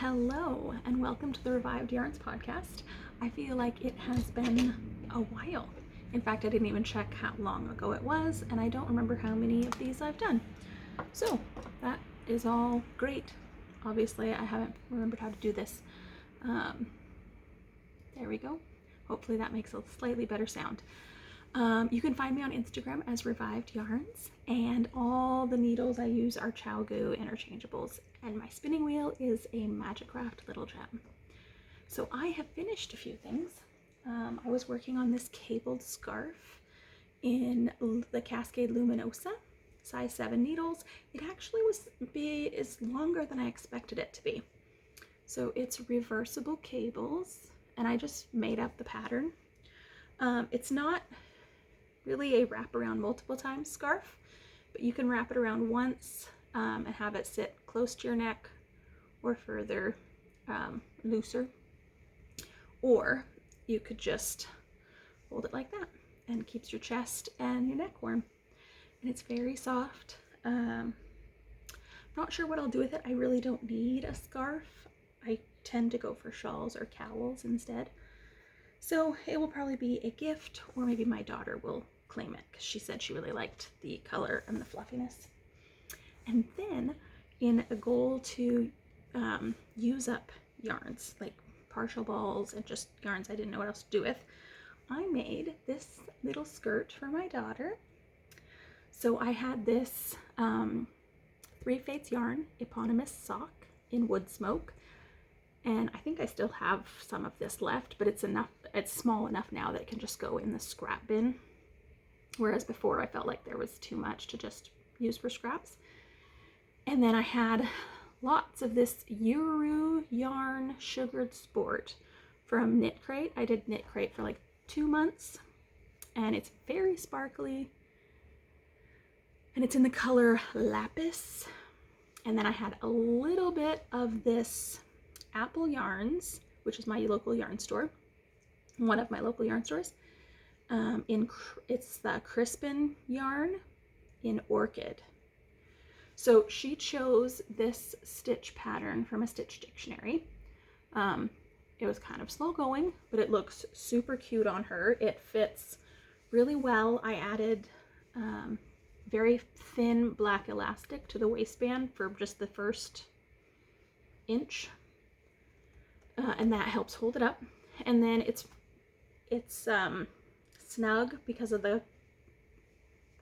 Hello and welcome to the Revived Yarns podcast. I feel like it has been a while. In fact, I didn't even check how long ago it was, and I don't remember how many of these I've done. So that is all great. Obviously, I haven't remembered how to do this. There we go. Hopefully that makes a slightly better sound. You can find me on Instagram as Revived Yarns, and all the needles I use are Chiaogoo interchangeables, and my spinning wheel is a Majacraft Little Gem. So I have finished a few things. I was working on this cabled scarf in the Cascade Luminosa, size 7 needles. It actually is longer than I expected it to be. So it's reversible cables, and I just made up the pattern. It's not really a wrap around multiple times scarf, but you can wrap it around once and have it sit close to your neck or further looser, or you could just hold it like that and it keeps your chest and your neck warm, and it's very soft. Not sure what I'll do with it. I really don't need a scarf. I tend to go for shawls or cowls instead. So it will probably be a gift, or maybe my daughter will claim it because she said she really liked the color and the fluffiness. And then, in a goal to use up yarns, like partial balls and just yarns I didn't know what else to do with, I made this little skirt for my daughter. So I had this 3 Fates yarn Eponymous sock in Woodsmoke. And I think I still have some of this left, but it's small enough now that it can just go in the scrap bin. Whereas before I felt like there was too much to just use for scraps. And then I had lots of this Uru.Yarn Sugared Sport from Knit Crate. I did Knit Crate for like 2 months, and it's very sparkly. And it's in the color Lapis. And then I had a little bit of this Apple Yarns, which is my local yarn store, one of my local yarn stores. It's the Crispen yarn in Orchid. So she chose this stitch pattern from a stitch dictionary. It was kind of slow going, but it looks super cute on her. It fits really well. I added very thin black elastic to the waistband for just the first inch. And that helps hold it up. And then it's snug because of the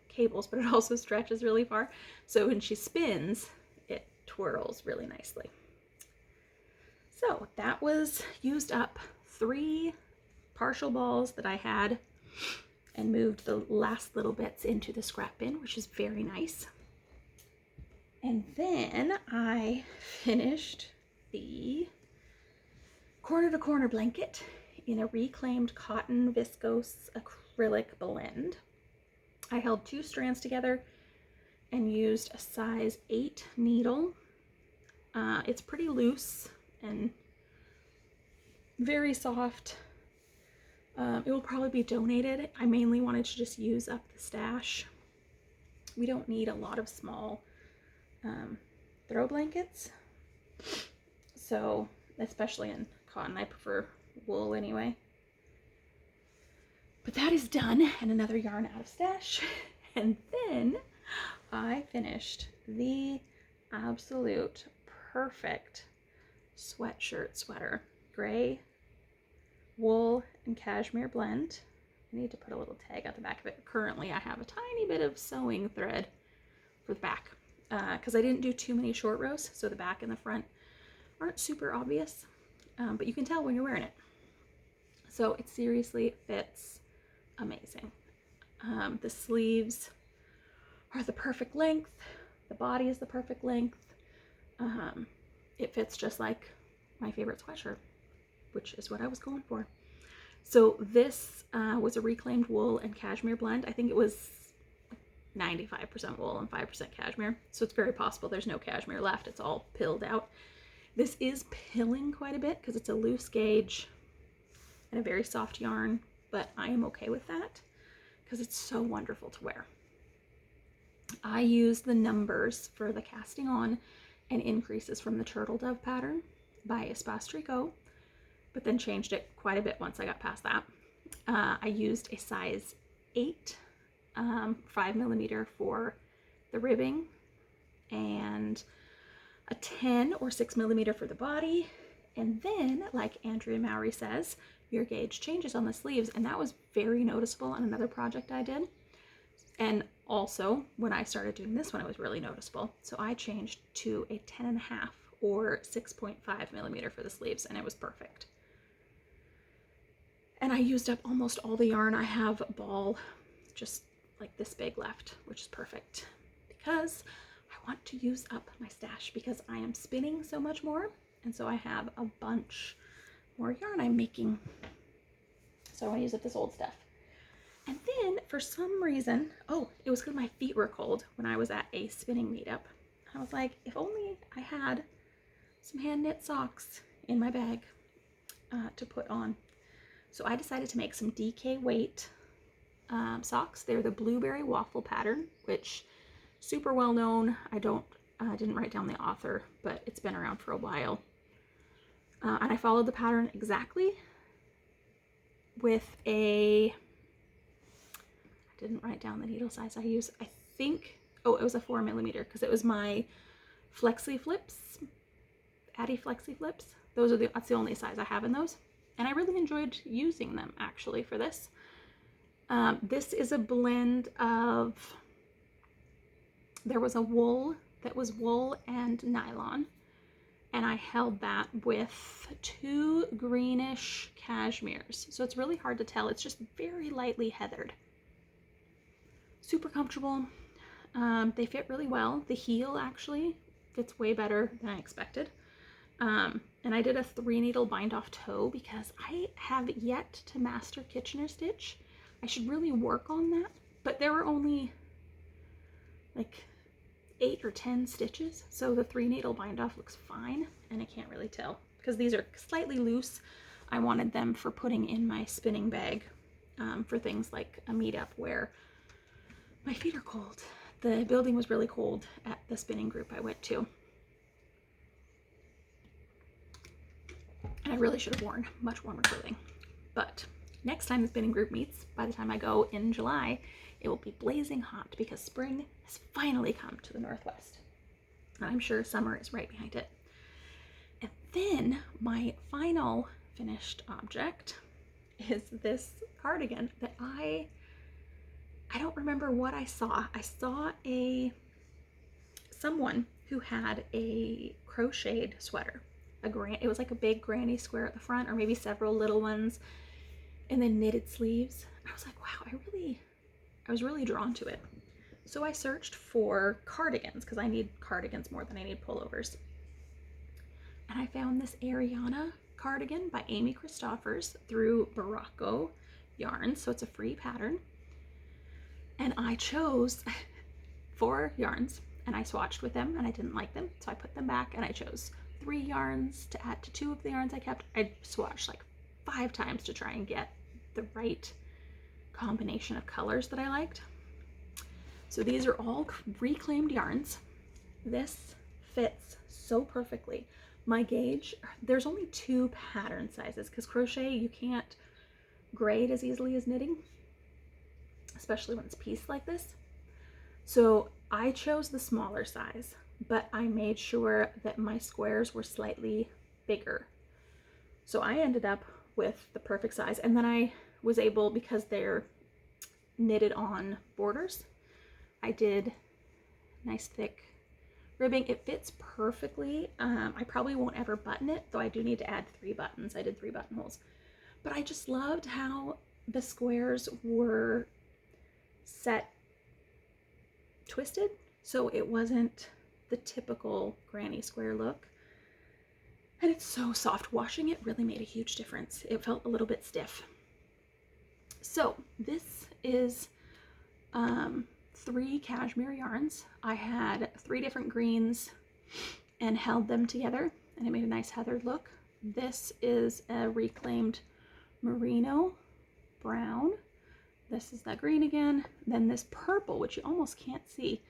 cables, but it also stretches really far. So when she spins, it twirls really nicely. So that was used up 3 partial balls that I had, and moved the last little bits into the scrap bin, which is very nice. And then I finished the corner to corner blanket in a reclaimed cotton viscose acrylic blend. I held 2 strands together and used a size 8 needle. It's pretty loose and very soft. It will probably be donated. I mainly wanted to just use up the stash. We don't need a lot of small throw blankets, so especially in cotton. I prefer wool anyway. But that is done, and another yarn out of stash. And then I finished the absolute perfect sweatshirt sweater. Gray, wool, and cashmere blend. I need to put a little tag at the back of it. Currently I have a tiny bit of sewing thread for the back because I didn't do too many short rows, so the back and the front aren't super obvious. But you can tell when you're wearing it. So it seriously fits amazing. The sleeves are the perfect length. The body is the perfect length. It fits just like my favorite sweatshirt, which is what I was going for. So this was a reclaimed wool and cashmere blend. I think it was 95% wool and 5% cashmere. So it's very possible there's no cashmere left. It's all pilled out. This is pilling quite a bit because it's a loose gauge and a very soft yarn, but I am okay with that because it's so wonderful to wear. I use the numbers for the casting on and increases from the turtle dove pattern, by Espace Tricot, but then changed it quite a bit once I got past that. I used a size 8, 5mm for the ribbing, and a 10 or 6mm for the body. And then, like Andrea Mowry says, your gauge changes on the sleeves, and that was very noticeable on another project I did. And also, when I started doing this one, it was really noticeable. So I changed to a 10.5 or 6.5mm for the sleeves, and it was perfect. And I used up almost all the yarn. I have a ball just like this big left, which is perfect because I want to use up my stash because I am spinning so much more. And so I have a bunch more yarn I'm making. So I want to use up this old stuff. And then for some reason, oh, it was because my feet were cold when I was at a spinning meetup. I was like, if only I had some hand knit socks in my bag to put on. So I decided to make some DK weight socks. They're the blueberry waffle pattern, which super well known. I didn't write down the author, but it's been around for a while. And I followed the pattern exactly with I didn't write down the needle size I used. I think, oh, it was a 4mm because it was my Flexi Flips, Addy Flexi Flips. That's the only size I have in those. And I really enjoyed using them actually for this. This is a blend of, there was a wool that was wool and nylon, and I held that with 2 greenish cashmeres. So it's really hard to tell. It's just very lightly heathered. Super comfortable. They fit really well. The heel actually fits way better than I expected. And I did a 3-needle bind off toe because I have yet to master Kitchener stitch. I should really work on that, but there were only like 8 or 10 stitches, so the 3-needle bind off looks fine, and I can't really tell because these are slightly loose. I wanted them for putting in my spinning bag for things like a meetup where my feet are cold. The building was really cold at the spinning group I went to. And I really should have worn much warmer clothing. But next time the spinning group meets, by the time I go in July, it will be blazing hot because spring has finally come to the Northwest. And I'm sure summer is right behind it. And then my final finished object is this cardigan that I don't remember what I saw. I saw someone who had a crocheted sweater. It was like a big granny square at the front, or maybe several little ones, and then knitted sleeves. I was like, wow, I was really drawn to it. So I searched for cardigans because I need cardigans more than I need pullovers. And I found this Ariana cardigan by Amy Christoffers through Barocco Yarns. So it's a free pattern. And I chose 4 yarns and I swatched with them and I didn't like them. So I put them back and I chose 3 yarns to add to 2 of the yarns I kept. I swatched like 5 times to try and get the right combination of colors that I liked. So these are all reclaimed yarns. This fits so perfectly. My gauge, there's only 2 pattern sizes because crochet you can't grade as easily as knitting, especially when it's pieced like this. So I chose the smaller size, but I made sure that my squares were slightly bigger. So I ended up with the perfect size, and then I was able, because they're knitted on borders, I did nice thick ribbing. It fits perfectly. I probably won't ever button it, though I do need to add 3 buttons. I did 3 buttonholes, but I just loved how the squares were set twisted, so it wasn't the typical granny square look. And it's so soft. Washing it really made a huge difference. It felt a little bit stiff. So this is 3 cashmere yarns. I had 3 different greens and held them together, and it made a nice heathered look. This is a reclaimed merino brown. This is that green again. Then this purple, which you almost can't see,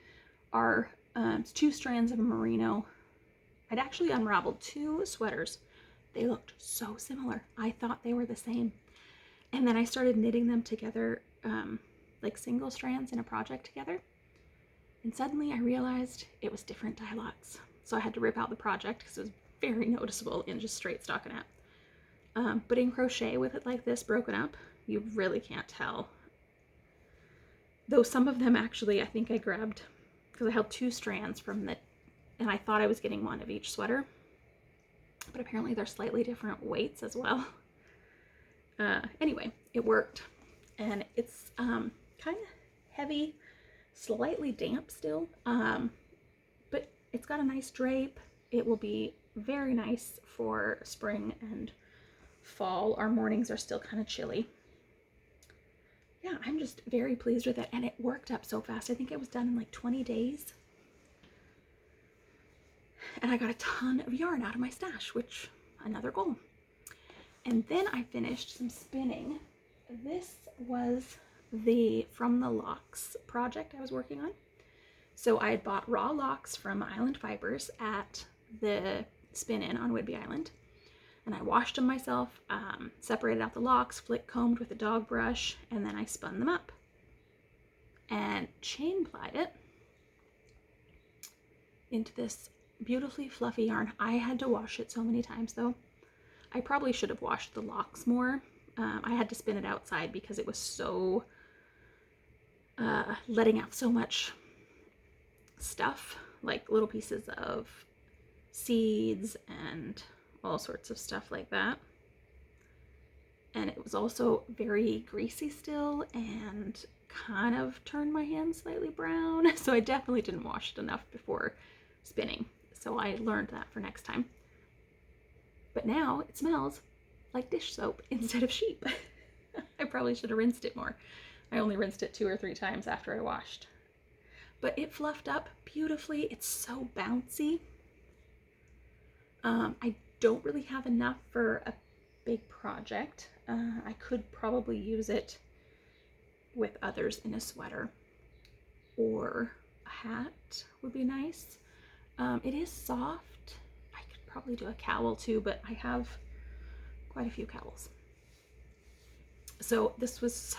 are 2 strands of merino I'd actually unraveled 2 sweaters. They looked so similar. I thought they were the same. And then I started knitting them together, like single strands in a project together. And suddenly I realized it was different dye lots. So I had to rip out the project because it was very noticeable in just straight stockinette. But in crochet with it like this broken up, you really can't tell. Though some of them actually, I think I grabbed, because I held 2 strands from the, and I thought I was getting one of each sweater. But apparently they're slightly different weights as well. Anyway, it worked. And it's kind of heavy, slightly damp still, but it's got a nice drape. It will be very nice for spring and fall. Our mornings are still kind of chilly. Yeah, I'm just very pleased with it, and it worked up so fast. I think it was done in like 20 days. And I got a ton of yarn out of my stash, which, another goal. And then I finished some spinning. This was the From the Locks project I was working on. So I had bought raw locks from Island Fibers at the spin-in on Whidbey Island. And I washed them myself, separated out the locks, flick combed with a dog brush, and then I spun them up. And chain plied it into this beautifully fluffy yarn. I had to wash it so many times though. I probably should have washed the locks more. I had to spin it outside because it was so letting out so much stuff, like little pieces of seeds and all sorts of stuff like that. And it was also very greasy still and kind of turned my hands slightly brown. So I definitely didn't wash it enough before spinning. So I learned that for next time. But now it smells like dish soap instead of sheep. I probably should have rinsed it more. I only rinsed it 2 or 3 times after I washed. But it fluffed up beautifully. It's so bouncy. I don't really have enough for a big project. I could probably use it with others in a sweater, or a hat would be nice. It is soft. I could probably do a cowl too, but I have quite a few cowls. So this was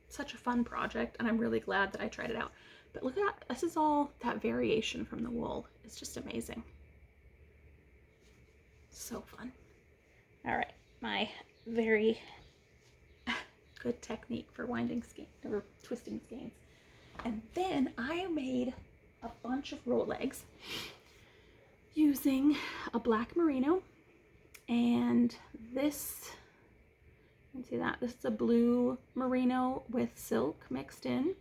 such a fun project, and I'm really glad that I tried it out. But look at that. This is all that variation from the wool. It's just amazing. So fun. All right, my very good technique for winding skein or twisting skeins. And then I made a bunch of roll legs using a black merino, and this, you can see that this is a blue merino with silk mixed in,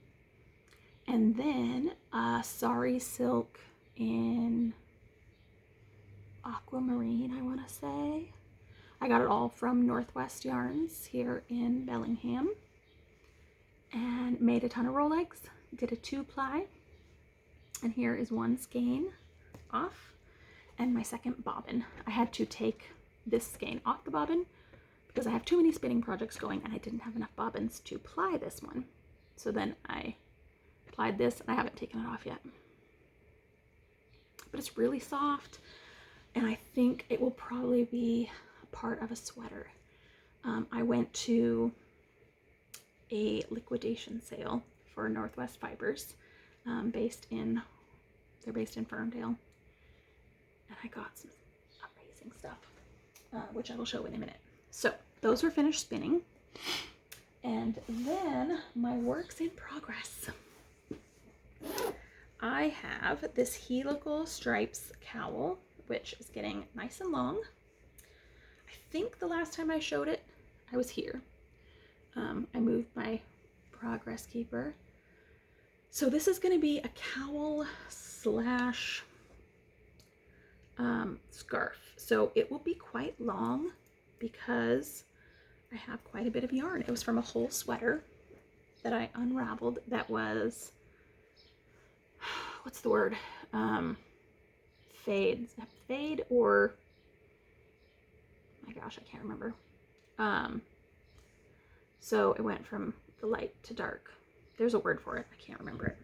and then a sari silk in aquamarine, I want to say. I got it all from Northwest Yarns here in Bellingham, and made a ton of roll legs. Did a 2-ply, and here is one skein off, and my second bobbin. I had to take this skein off the bobbin because I have too many spinning projects going, and I didn't have enough bobbins to ply this one. So then I plied this, and I haven't taken it off yet. But it's really soft, and I think it will probably be a part of a sweater. I went to a liquidation sale for Northwest Fibers, they're based in Ferndale, and I got some amazing stuff, which I will show in a minute. So those were finished spinning, and then my works in progress. I have this Helical Stripes cowl, which is getting nice and long. I think the last time I showed it, I was here. I moved my progress keeper. So this is going to be a cowl slash scarf. So it will be quite long because I have quite a bit of yarn. It was from a whole sweater that I unraveled that was, what's the word? Fade or, my gosh, I can't remember. So it went from the light to dark. There's a word for it. I can't remember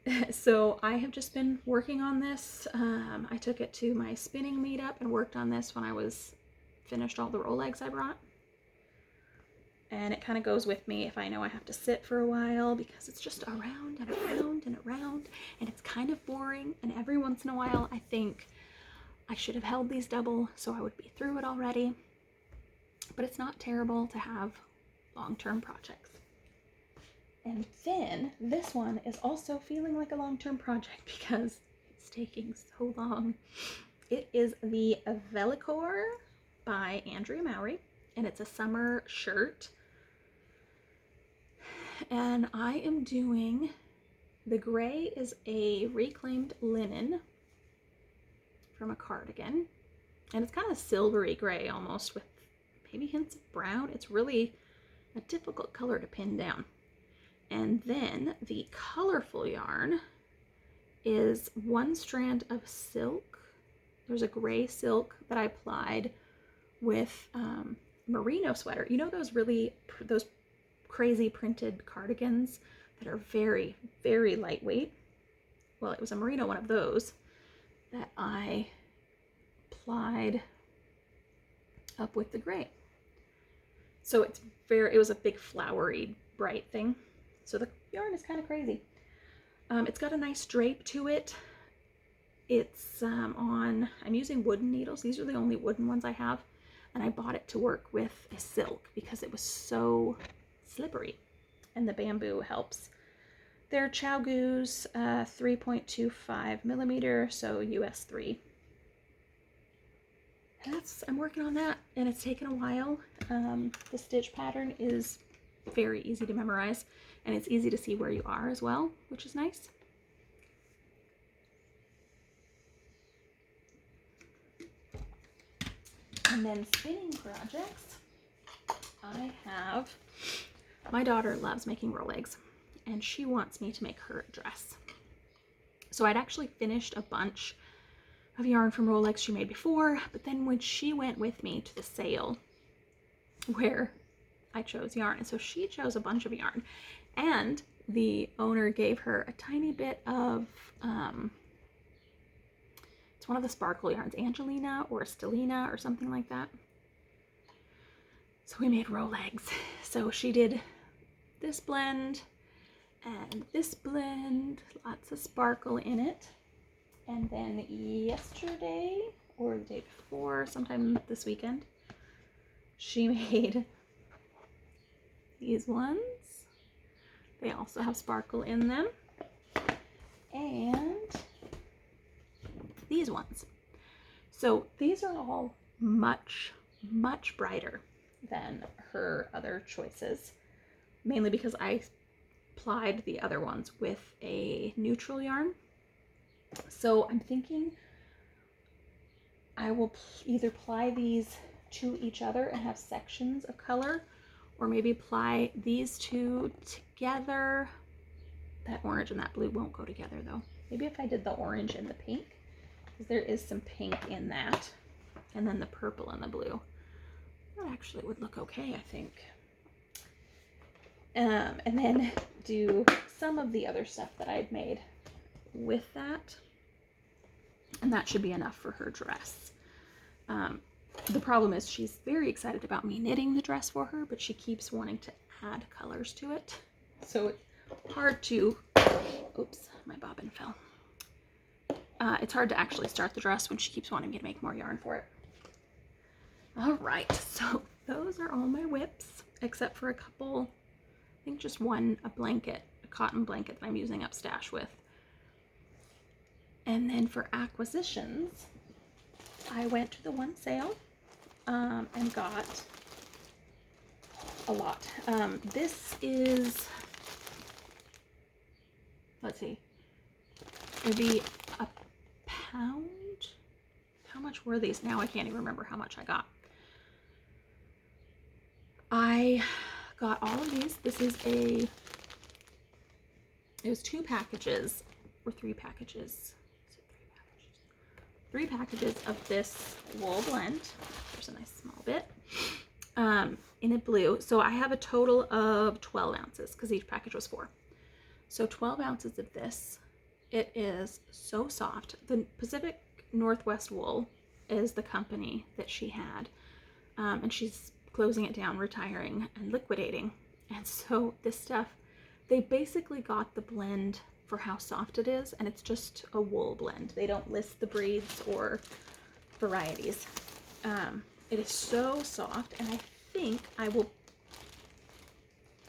it. So I have just been working on this. I took it to my spinning meetup and worked on this when I was finished all the roll eggs I brought. And it kind of goes with me if I know I have to sit for a while, because it's just around and around and around, and it's kind of boring. And every once in a while I think I should have held these double so I would be through it already. But it's not terrible to have long-term projects. And then this one is also feeling like a long-term project because it's taking so long. It is the Avelicore by Andrea Mowry, and it's a summer shirt. And I am doing, the gray is a reclaimed linen from a cardigan, and it's kind of silvery gray almost with maybe hints of brown. It's really a difficult color to pin down. And then the colorful yarn is one strand of silk. There's a gray silk that I applied with merino sweater. You know those those crazy printed cardigans that are very, very lightweight? Well, it was a merino one of those that I applied up with the gray. So it was a big flowery bright thing. So the yarn is kind of crazy. It's got a nice drape to it. It's I'm using wooden needles. These are the only wooden ones I have. And I bought it to work with a silk because it was so slippery. And the bamboo helps. They're Chiaogoo's 3.25 millimeter, so US 3. I'm working on that, and it's taken a while. The stitch pattern is very easy to memorize, and it's easy to see where you are as well, which is nice. And then spinning projects, my daughter loves making roll eggs, and she wants me to make her a dress. So I'd actually finished a bunch of yarn from roll eggs she made before, but then when she went with me to the sale where I chose yarn, and so she chose a bunch of yarn, and the owner gave her a tiny bit of it's one of the sparkle yarns, Angelina or Stellina or something like that. So we made roll eggs. So she did this blend and this blend, lots of sparkle in it. And then yesterday or the day before, sometime this weekend, she made these ones. They also have sparkle in them. And these ones. So these are all much, much brighter than her other choices, mainly because I plied the other ones with a neutral yarn. So I'm thinking I will either ply these to each other and have sections of color, or maybe ply these two together. That orange and that blue won't go together though. Maybe if I did the orange and the pink, because there is some pink in that, and then the purple and the blue. That actually would look okay, I think. And then do some of the other stuff that I'd made with that, and that should be enough for her dress. The problem is she's very excited about me knitting the dress for her, but she keeps wanting to add colors to it, so it's hard to, oops, my bobbin fell. It's hard to actually start the dress when she keeps wanting me to make more yarn for it. All right, so those are all my whips, except for a couple, I think just one, a cotton blanket that I'm using up stash with. And then for acquisitions, I went to the one sale and got a lot. This is, let's see, maybe a pound. How much were these? Now I can't even remember how much I got. I got all of these. This is it was 2 packages or 3 packages. Three packages of this wool blend. There's a nice small bit in a blue. So I have a total of 12 ounces because each package was 4. So 12 ounces of this. It is so soft. The Pacific Northwest Wool is the company that she had, and she's closing it down, retiring, and liquidating. And so this stuff, they basically got the blend for how soft it is, and it's just a wool blend. They don't list the breeds or varieties. It is so soft, and I think I will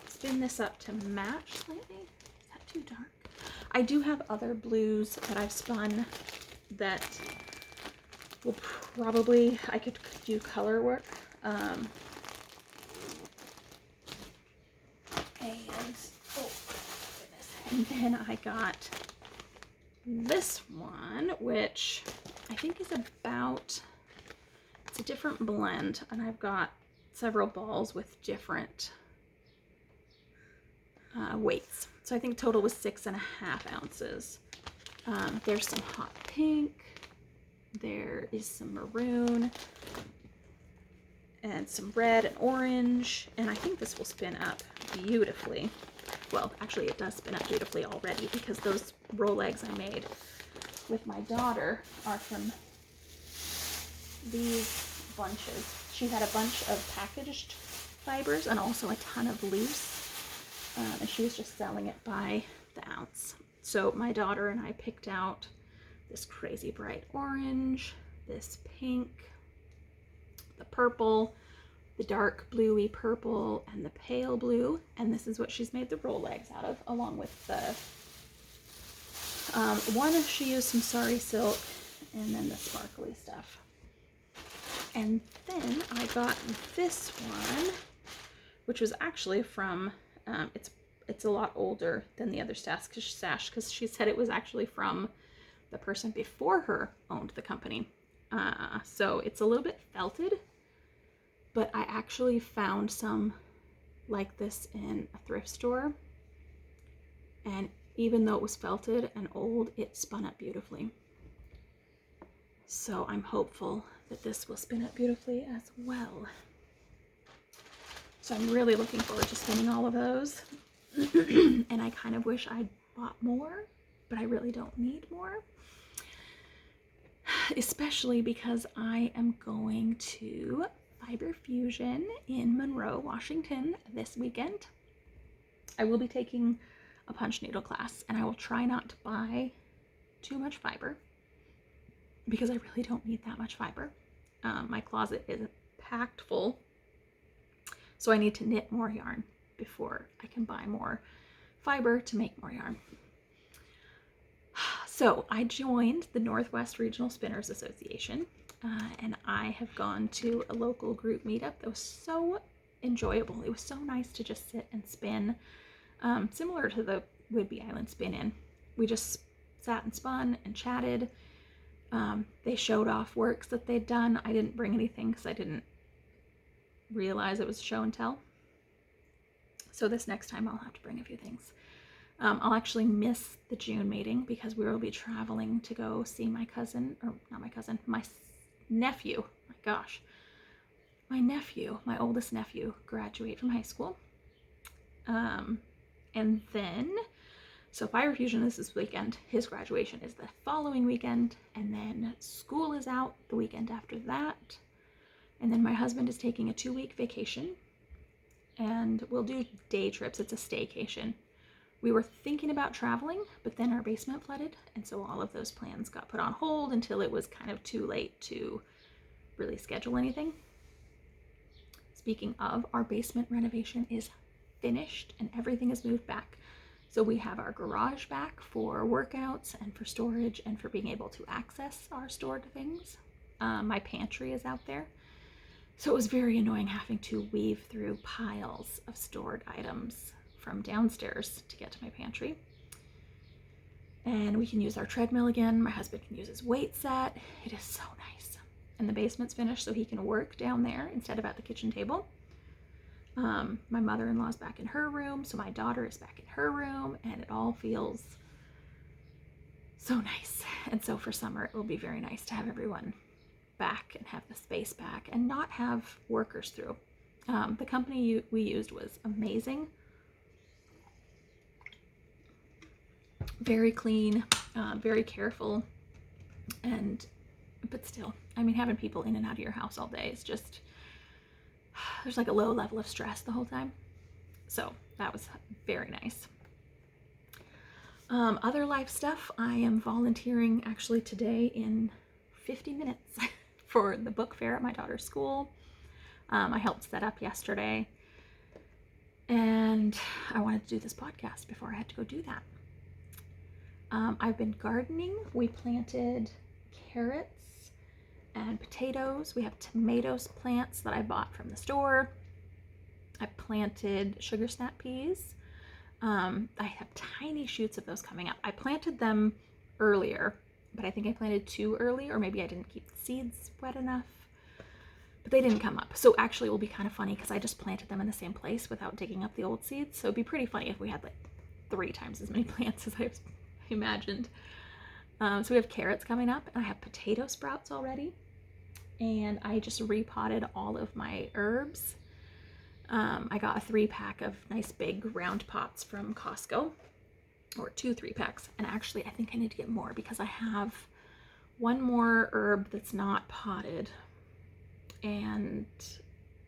spin this up to match slightly. Is that too dark? I do have other blues that I've spun that will probably, I could do color work. And, oh goodness. And then I got this one, which I think is about, it's a different blend, and I've got several balls with different weights. So I think total was 6.5 ounces. There's some hot pink, there is some maroon, and some red and orange, and I think this will spin up beautifully. Well, actually it does spin up beautifully already, because those roll eggs I made with my daughter are from these bunches. She had a bunch of packaged fibers and also a ton of loose, and she was just selling it by the ounce. So my daughter and I picked out this crazy bright orange, this pink, the purple, the dark bluey purple, and the pale blue, and this is what she's made the roll eggs out of, along with the one she used some sari silk, and then the sparkly stuff. And then I got this one, which was actually from, it's a lot older than the other sash, because she said it was actually from the person before her owned the company. So it's a little bit felted, but I actually found some like this in a thrift store, and even though it was felted and old, it spun up beautifully. So I'm hopeful that this will spin up beautifully as well. So I'm really looking forward to spinning all of those. And I kind of wish I'd bought more, but I really don't need more. Especially because I am going to Fiber Fusion in Monroe, Washington this weekend. I will be taking a punch needle class, and I will try not to buy too much fiber because I really don't need that much fiber. My closet is packed full, so I need to knit more yarn before I can buy more fiber to make more yarn. So I joined the Northwest Regional Spinners Association, and I have gone to a local group meetup that was so enjoyable. It was so nice to just sit and spin, similar to the Whidbey Island spin-in. We just sat and spun and chatted. They showed off works that they'd done. I didn't bring anything because I didn't realize it was show and tell. So this next time I'll have to bring a few things. I'll actually miss the June meeting because we will be traveling to go see my cousin, or not my cousin, my nephew. My gosh, my nephew, my oldest nephew, graduate from high school. And then, so Fiber Fusion is this weekend. His graduation is the following weekend, and then school is out the weekend after that. And then my husband is taking a 2-week vacation, and we'll do day trips. It's a staycation. We were thinking about traveling, but then our basement flooded, and so all of those plans got put on hold until it was kind of too late to really schedule anything. Speaking of, our basement renovation is finished and everything is moved back. So we have our garage back for workouts and for storage and for being able to access our stored things. My pantry is out there. So it was very annoying having to weave through piles of stored items from downstairs to get to my pantry. And we can use our treadmill again. My husband can use his weight set. It is so nice. And the basement's finished so he can work down there instead of at the kitchen table. My mother-in-law's back in her room, so my daughter is back in her room, and it all feels so nice. And so for summer, it will be very nice to have everyone back and have the space back and not have workers through. The company we used was amazing. Very clean, very careful, but still, I mean, having people in and out of your house all day is just, there's like a low level of stress the whole time. So that was very nice. Other life stuff, I am volunteering actually today in 50 minutes for the book fair at my daughter's school. I helped set up yesterday, and I wanted to do this podcast before I had to go do that. I've been gardening. We planted carrots and potatoes. We have tomatoes plants that I bought from the store. I planted sugar snap peas. I have tiny shoots of those coming up. I planted them earlier, but I think I planted too early, or maybe I didn't keep the seeds wet enough, but they didn't come up. So actually it will be kind of funny because I just planted them in the same place without digging up the old seeds. So it'd be pretty funny if we had like 3 times as many plants as I imagined. So we have carrots coming up, and I have potato sprouts already. And I just repotted all of my herbs. I got a 3-pack of nice big round pots from Costco, or 2 3-packs. And actually I think I need to get more because I have one more herb that's not potted, and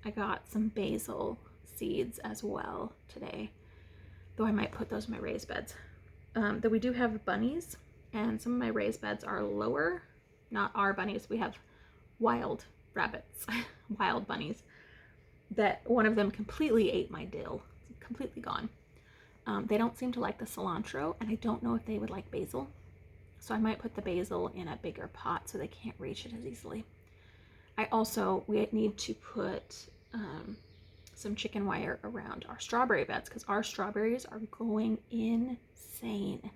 I got some basil seeds as well today, though I might put those in my raised beds. Though we do have bunnies, and some of my raised beds are lower. Not our bunnies, we have wild rabbits, wild bunnies, that one of them completely ate my dill. It's completely gone. They don't seem to like the cilantro, and I don't know if they would like basil. So I might put the basil in a bigger pot so they can't reach it as easily. We need to put some chicken wire around our strawberry beds because our strawberries are going insane,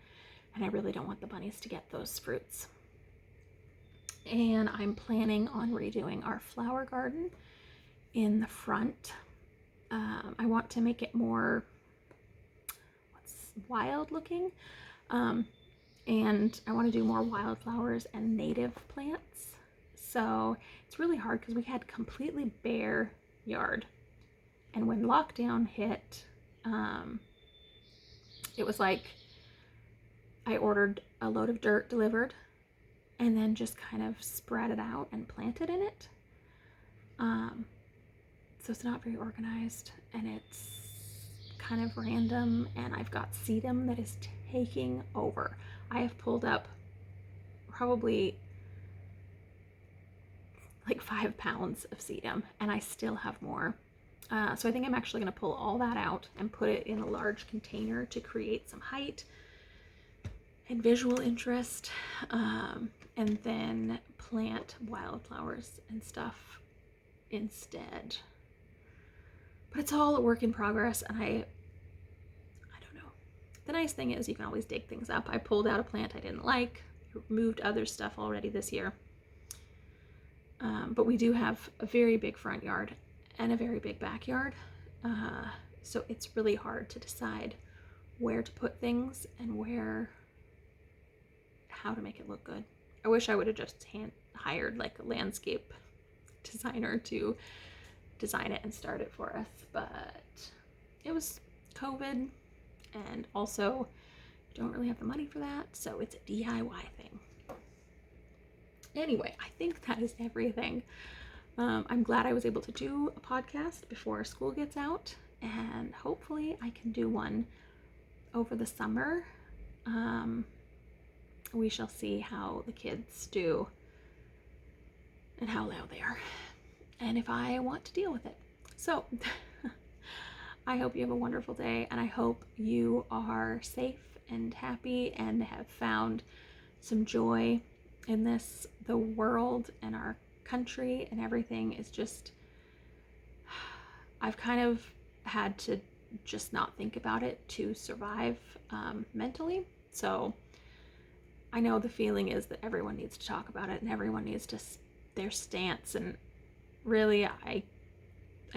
and I really don't want the bunnies to get those fruits. And I'm planning on redoing our flower garden in the front. I want to make it more wild looking, and I want to do more wildflowers and native plants. So it's really hard because we had completely bare yard, and when lockdown hit, it was like I ordered a load of dirt delivered and then just kind of spread it out and planted in it. So it's not very organized, and it's kind of random, and I've got sedum that is taking over. I have pulled up probably like 5 pounds of sedum, and I still have more. So I think I'm actually going to pull all that out and put it in a large container to create some height and visual interest, and then plant wildflowers and stuff instead. But it's all a work in progress, and I don't know. The nice thing is you can always dig things up. I pulled out a plant I didn't like, removed other stuff already this year. But we do have a very big front yard and a very big backyard. So it's really hard to decide where to put things and how to make it look good. I wish I would have just hired like a landscape designer to design it and start it for us, but it was COVID, and also don't really have the money for that, so it's a DIY thing. Anyway, I think that is everything. I'm glad I was able to do a podcast before school gets out, and hopefully I can do one over the summer. We shall see how the kids do and how loud they are, and if I want to deal with it. So I hope you have a wonderful day, and I hope you are safe and happy and have found some joy in this. The world and our country and everything is just, I've kind of had to just not think about it to survive mentally. So I know the feeling is that everyone needs to talk about it, and everyone needs to their stance, and really I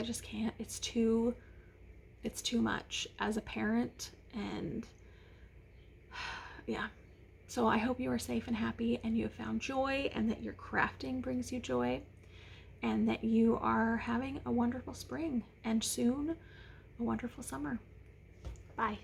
just can't. It's too much as a parent, and yeah. So I hope you are safe and happy, and you have found joy, and that your crafting brings you joy, and that you are having a wonderful spring, and soon a wonderful summer. Bye.